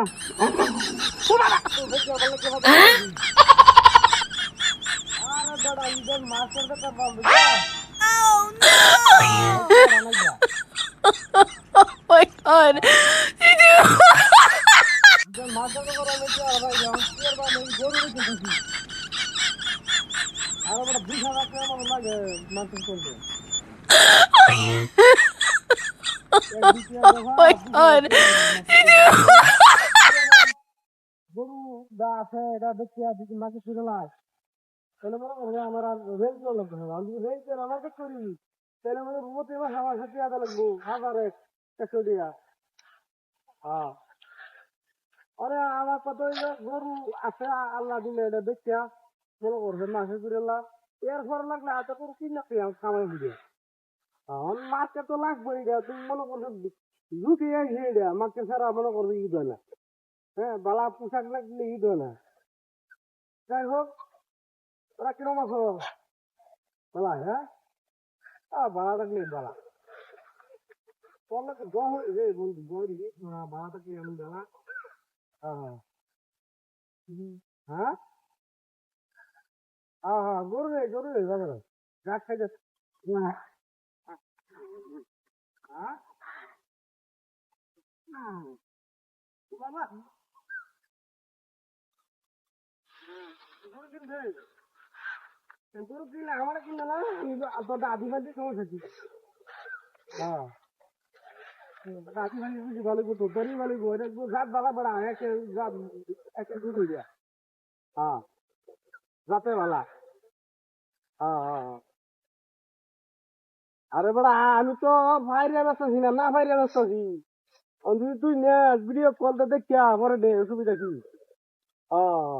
my god. Oh my god. গরু দা আছে এটা দেখতে যদি মাকে ফিরে লাগ তাহলে মনে করবে আমার আর রেঞ্জ লাগবে না আমি রেঞ্জ আমাকে করি তাহলে মনে রুমতে আমার আমার সাথে আদা লাগবো হাজার একশো টাকা হ্যাঁ আরে আমার কত গরু আছে আল্লাহ দিলে এটা দেখতে মনে করবে মাসে ফিরে লাগ এরপর লাগলে হাতে করে কিনা খামাই বুঝে মাকে তো লাগবে এটা তুমি মনে করবে লুকিয়ে এটা মাকে ছাড়া মনে করবে ঈদ হয় না হ্যাঁ বালা পোশাক লাগলে ঈদ হয় না যাই হোক ওরা কিরম আছো বালা হ্যাঁ বালা থাকলে বালা তোমাকে গহ রে বন্ধু গরি বালাটা কি এমন বালা হ্যাঁ হ্যাঁ হ্যাঁ গরু রে বাবা গাছ খাই যাচ্ছে হ্যাঁ বাবা গরু কিনবে গরু কিনলে আমার কিনলে না তোর আদিবাসী সমস্যা কি হ্যাঁ আদিবাসী ভালো করতো তোরই ভালো এটা জাত বালা বড়া এক জাত এক দুধ হয়ে যায় হ্যাঁ জাতে বালা হ্যাঁ হ্যাঁ আরে বড়া আমি তো বাইরে ব্যস্ত না বাইরে ব্যস্ত আছি যদি তুই নে ভিডিও কলটা দেখিয়া পরে দে অসুবিধা কি হ্যাঁ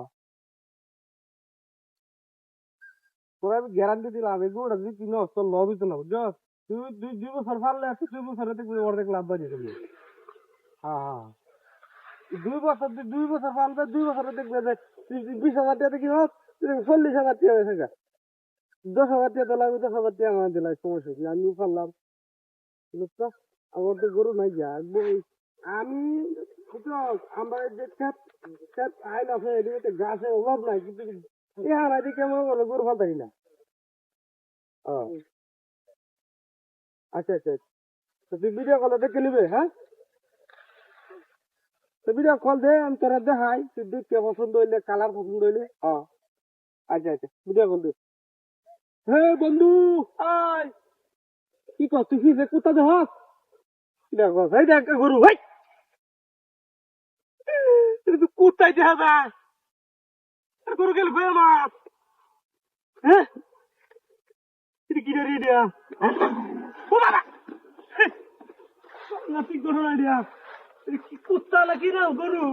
তোরা আমি গ্যারান্টি দিলাম এগুলো যদি তুই নষ্ট লবি তো না বুঝছো তুই দুই বছর ফারলে তুই 2 বছরে দেখবি অর্ধেক লাভ বাড়িয়ে দেবি হ্যাঁ হ্যাঁ 2 বছর ফালবে 2 বছরে দেখবে যে 20,000 টাকা কি হোক 40,000 টাকা হয়েছে 10,000 টাকা লাগবে 10,000 টাকা আমার দিলাই সমস্যা কি আমিও ফারলাম বুঝছো আমার তো গরু নাই যা আমি বুঝছো আমার যে ক্ষেত আইন আছে এদিকে গাছের অভাব নাই কিন্তু এখন এদিকে কেমন বলো গরু ফালতারি না আচ্ছা আচ্ছা তো তুই ভিডিও কল দেখে নিবে হ্যাঁ তো ভিডিও কল দে আমি তোরা দেখাই তুই দেখতে পছন্দ হইলে কালার পছন্দ হইলে আচ্ছা আচ্ছা ভিডিও কল দে হে বন্ধু আয় কি কর তুই কি কুত্তা দেখ দেখো ভাই দেখ গরু ভাই তুই কুত্তাই দেখা যায় গরু গেল গয়ে মাছ হ্যাঁ তুই কি রে দিয়া ও বাবা না তুই গরু না দিয়া কি কুত্তা নাকি না গরু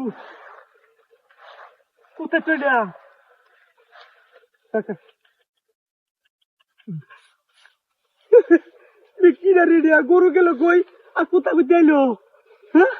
কুত্তা চলে কি রে দিয়া গরু গেল কই আর কুত্তা কই যাইলো হ্যাঁ